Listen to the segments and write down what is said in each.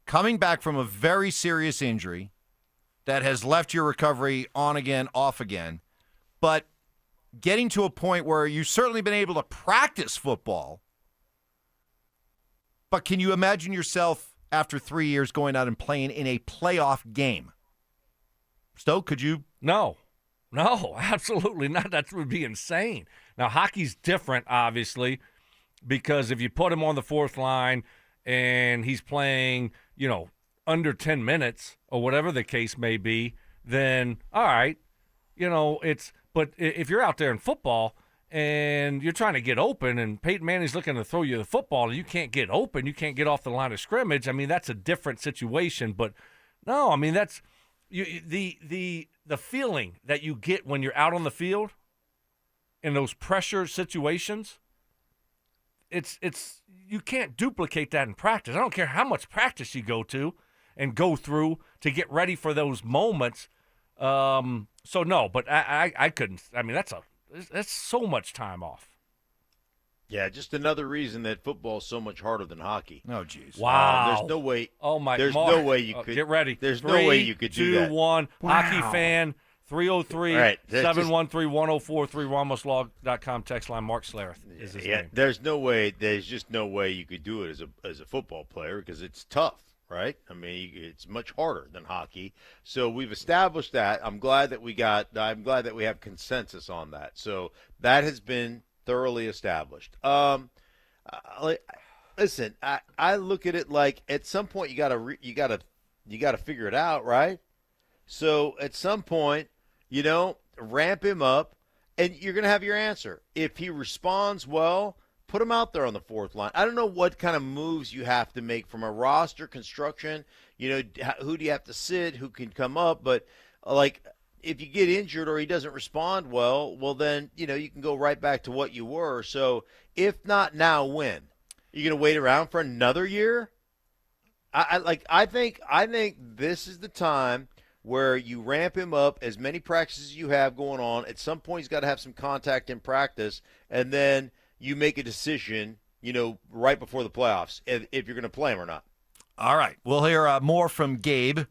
coming back from a very serious injury that has left your recovery on again, off again, but getting to a point where you've certainly been able to practice football. But can you imagine yourself after 3 years going out and playing in a playoff game? Stoke, could you? No, absolutely not. That would be insane. Now, hockey's different, obviously, because if you put him on the fourth line and he's playing, under 10 minutes or whatever the case may be, then all right, but if you're out there in football and you're trying to get open and Peyton Manning's looking to throw you the football and you can't get open, you can't get off the line of scrimmage, that's a different situation. But no, that's the feeling that you get when you're out on the field in those pressure situations, it's you can't duplicate that in practice. I don't care how much practice you go to and go through to get ready for those moments. So no, but I couldn't. That's so much time off. Yeah, just another reason that football is so much harder than hockey. Oh, jeez. Wow. There's no way. Oh my. There's Mark, no way you could. Get ready. There's no way you could do that. 3, 2, 1. Wow. Hockey fan 303-713-1043 RamosLaw.com text line. Mark Schlereth is his name. There's no way. There's just no way you could do it as a football player because it's tough. Right? It's much harder than hockey. So we've established that. I'm glad that we have consensus on that. So that has been thoroughly established. Listen, I look at it like at some point you gotta figure it out, right? So at some point, ramp him up, and you're gonna have your answer. If he responds well, put him out there on the fourth line. I don't know what kind of moves you have to make from a roster construction. Who do you have to sit? Who can come up? But, if you get injured or he doesn't respond well, then, you can go right back to what you were. So, if not now, when? You're going to wait around for another year? I think this is the time where you ramp him up as many practices you have going on. At some point, he's got to have some contact in practice, and then – you make a decision, right before the playoffs if you're going to play him or not. All right. We'll hear more from Gabe,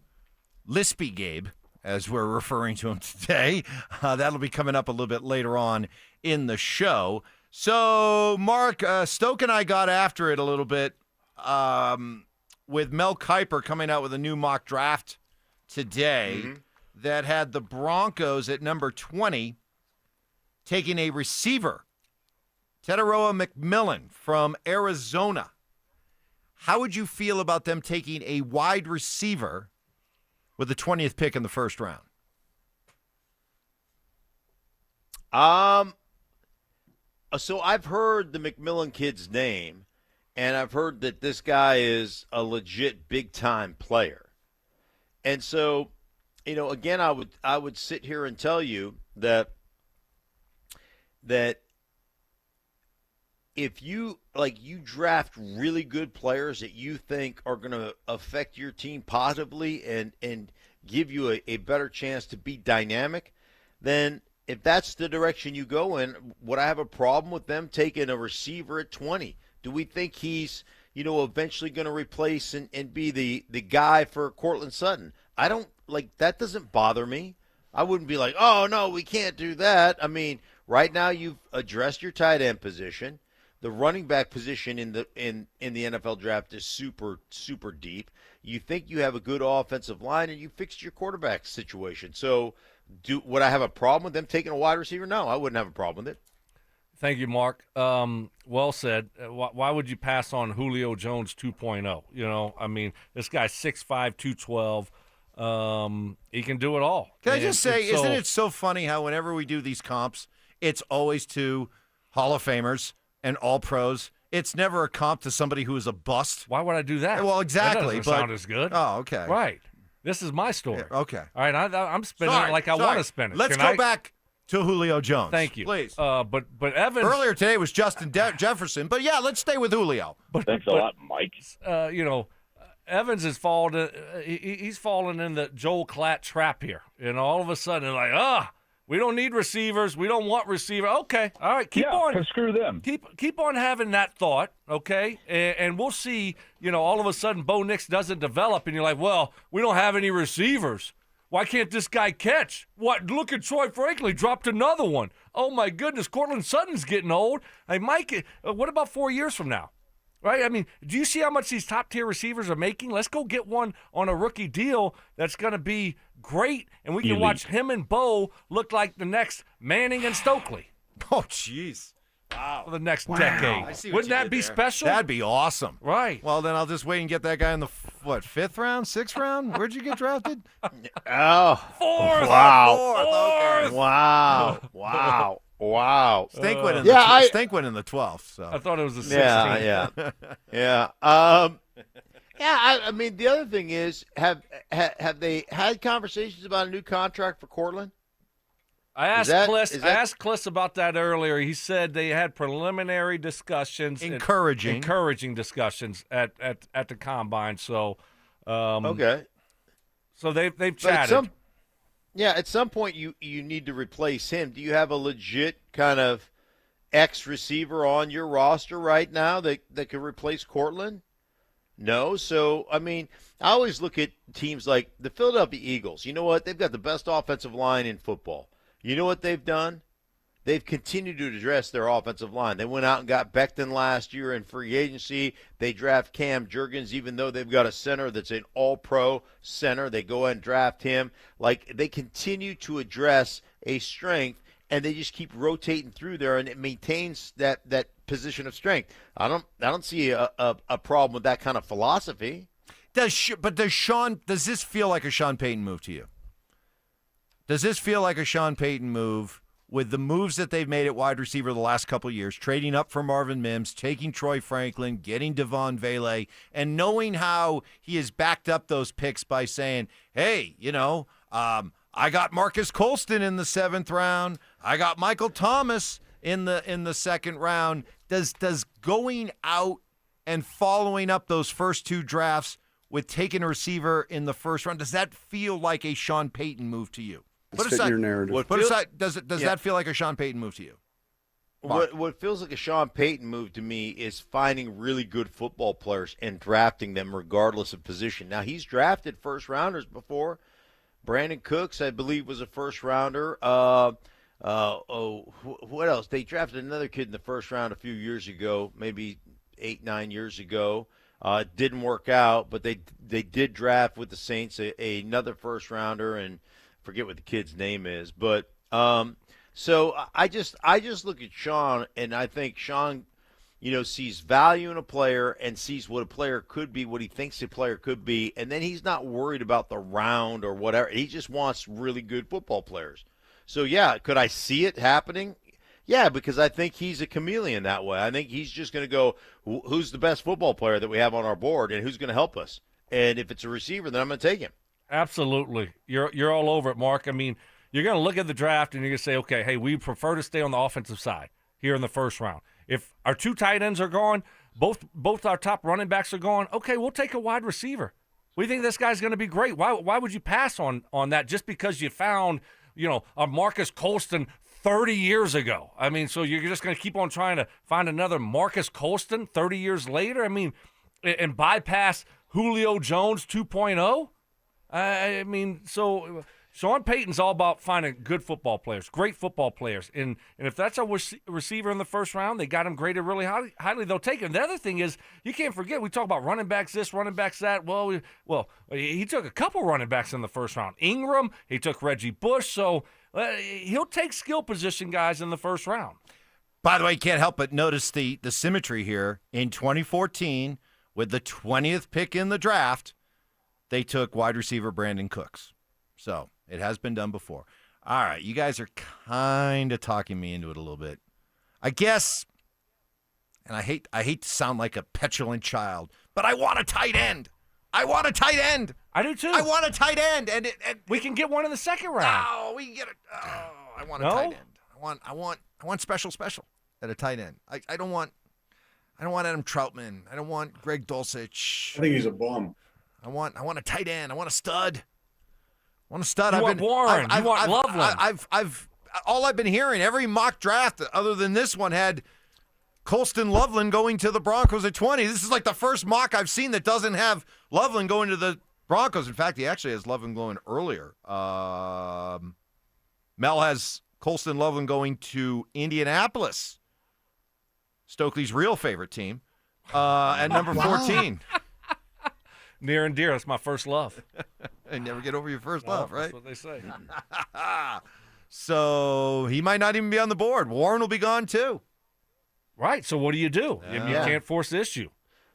Lispy Gabe, as we're referring to him today. That'll be coming up a little bit later on in the show. So, Mark, Stoke and I got after it a little bit with Mel Kiper coming out with a new mock draft today that had the Broncos at number 20 taking a receiver, Teteroa McMillan from Arizona. How would you feel about them taking a wide receiver with the 20th pick in the first round? So I've heard the McMillan kid's name, and I've heard that this guy is a legit big-time player. And so, again, I would sit here and tell you that if you draft really good players that you think are going to affect your team positively and give you a better chance to be dynamic, then if that's the direction you go in, would I have a problem with them taking a receiver at 20? Do we think he's, eventually going to replace and be the guy for Cortland Sutton? I don't that doesn't bother me. I wouldn't be like, oh, no, we can't do that. Right now you've addressed your tight end position. The running back position in the NFL draft is super, super deep. You think you have a good offensive line, and you fixed your quarterback situation. So would I have a problem with them taking a wide receiver? No, I wouldn't have a problem with it. Thank you, Mark. Well said. Why would you pass on Julio Jones 2.0? This guy's 6'5", 212. He can do it all. Can I just say, isn't it so funny how whenever we do these comps, it's always to Hall of Famers and all pros. It's never a comp to somebody who is a bust. Why would I do that? Well, exactly. That doesn't sound as good. Oh, okay. Right. This is my story. Yeah, okay. All right. I'm spinning it like I want to spin it. Let's go back to Julio Jones. Thank you. Please. But Evans. Earlier today was Justin Jefferson. But, yeah, let's stay with Julio. Thanks a lot, Mike. Evans has fallen. He's fallen in the Joel Klatt trap here. All of a sudden, We don't need receivers. We don't want receiver. Okay, all right, keep on. Because screw them. Keep on having that thought, okay? And we'll see, all of a sudden Bo Nix doesn't develop, and you're like, well, we don't have any receivers. Why can't this guy catch? What? Look at Troy Franklin. He dropped another one. Oh, my goodness. Cortland Sutton's getting old. Hey, Mike, what about 4 years from now? Right? I mean, do you see how much these top-tier receivers are making? Let's go get one on a rookie deal that's going to be great, and we can watch him and Bo look like the next Manning and Stokely. Oh, jeez. Wow. For the next decade. Wouldn't that be special? That'd be awesome. Right. Well, then I'll just wait and get that guy in the, 5th round, 6th round? Where'd you get drafted? Oh. Fourth. Wow. Fourth. Wow. Wow. Stink went in the 12th. So. I thought it was the 16th. Yeah. I mean, the other thing is, have they had conversations about a new contract for Cortland? I asked Kliss about that earlier. He said they had preliminary discussions, encouraging discussions at the combine. So, okay. So they've chatted. At some point you need to replace him. Do you have a legit kind of ex-receiver on your roster right now that could replace Cortland? No. So, I mean, I always look at teams like the Philadelphia Eagles. You know what? They've got the best offensive line in football. You know what they've done? They've continued to address their offensive line. They went out and got Becton last year in free agency. They draft Cam Jurgens, even though they've got a center that's an all-pro center. They go ahead and draft him. Like, they continue to address a strength, and they just keep rotating through there, and it maintains that position of strength. I don't see a problem with that kind of philosophy. Does this feel like a Sean Payton move to you? Does this feel like a Sean Payton move with the moves that they've made at wide receiver the last couple of years, trading up for Marvin Mims, taking Troy Franklin, getting Devon Vele, and knowing how he has backed up those picks by saying, hey, I got Marcus Colston in the 7th round. I got Michael Thomas in the 2nd round. Does going out and following up those first 2 drafts with taking a receiver in the 1st round, does that feel like a Sean Payton move to you? Your narrative. Does that feel like a Sean Payton move to you? What feels like a Sean Payton move to me is finding really good football players and drafting them regardless of position. Now, he's drafted first-rounders before. Brandon Cooks, I believe, was a first-rounder. What else? They drafted another kid in the 1st round a few years ago, maybe 8-9 years ago. It didn't work out, but they did draft with the Saints another first-rounder, and forget what the kid's name is, but so I just look at Sean, and I think Sean, sees value in a player and sees what a player could be, what he thinks a player could be, and then he's not worried about the round or whatever. He just wants really good football players. So yeah, could I see it happening? Yeah, because I think he's a chameleon that way. I think he's just going to go, who's the best football player that we have on our board, and who's going to help us? And if it's a receiver, then I'm going to take him. Absolutely. You're all over it, Mark. I mean, you're going to look at the draft and you're going to say, okay, hey, we prefer to stay on the offensive side here in the 1st round. If our 2 tight ends are gone, both our top running backs are gone, okay, we'll take a wide receiver. We think this guy's going to be great. Why would you pass on that just because you found, a Marcus Colston 30 years ago? I mean, so you're just going to keep on trying to find another Marcus Colston 30 years later? I mean, and bypass Julio Jones 2.0? I mean, so Sean Payton's all about finding good football players, great football players. And if that's a receiver in the 1st round, they got him graded really highly, they'll take him. The other thing is, you can't forget, we talk about running backs this, running backs that. Well, he took a couple running backs in the 1st round. Ingram, he took Reggie Bush. So he'll take skill position guys in the 1st round. By the way, you can't help but notice the symmetry here. In 2014, with the 20th pick in the draft, they took wide receiver Brandon Cooks. So it has been done before. All right, you guys are kind of talking me into it a little bit. I guess, and I hate to sound like a petulant child, but I want a tight end. I want a tight end. I do too. I want a tight end, and we can get one in the 2nd round. No, we can get it. Oh, I want a tight end. I want special at a tight end. I don't want Adam Troutman. I don't want Greg Dulcich. I think he's a bum. I want a tight end. I want a stud. You want Warren. You want Loveland. all I've been hearing, every mock draft other than this one had Colston Loveland going to the Broncos at 20. This is like the first mock I've seen that doesn't have Loveland going to the Broncos. In fact, he actually has Loveland going earlier. Mel has Colston Loveland going to Indianapolis, Stokley's real favorite team, at number 14. Near and dear. That's my first love. And never get over your first love, right? That's what they say. So he might not even be on the board. Warren will be gone too. Right. So what do? You can't force the issue.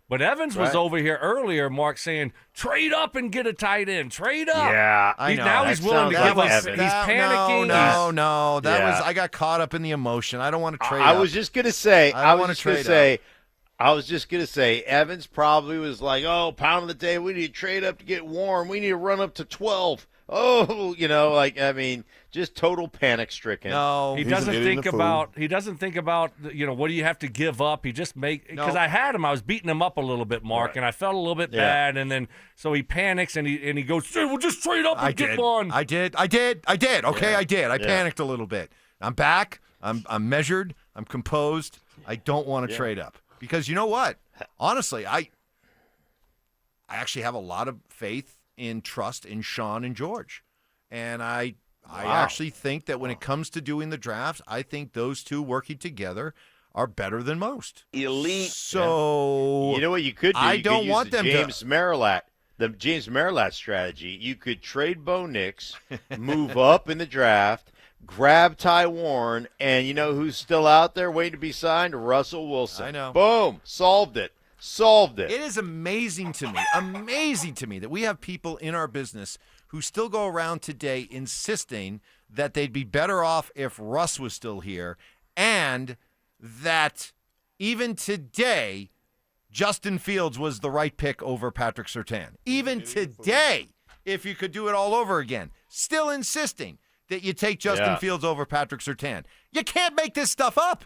But Evans was over here earlier, Mark, saying, trade up and get a tight end. Trade up. Yeah, I know. Now he's willing to give us. He's panicking. No. I got caught up in the emotion. I don't want to trade I up. was just going to say. I was just going to say, Evans probably was like, oh, pound of the day, we need to trade up to get Warren. We need to run up to 12. Oh, just total panic stricken. No, he doesn't think about. What do you have to give up? He just because I had him, I was beating him up a little bit, Mark, and I felt a little bit bad, and then so he panics and he goes, hey, we'll just trade up and get one. I did. Okay, I did. I panicked a little bit. I'm back. I'm measured. I'm composed. I don't want to trade up because you know what? Honestly, I actually have a lot of faith and trust in Sean and George, and I actually think that when it comes to doing the drafts, I think those two working together are better than most. Elite. So you know what you could do? I don't want them James Marilat. The James Marilat strategy. You could trade Bo Nix, move up in the draft, grab Ty Warren, and you know who's still out there waiting to be signed? Russell Wilson. I know. Boom. Solved it. It is amazing to me that we have people in our business who still go around today insisting that they'd be better off if Russ was still here, and that even today, Justin Fields was the right pick over Patrick Surtain. Even today, if you could do it all over again, still insisting that you take Justin Fields over Patrick Surtain. You can't make this stuff up.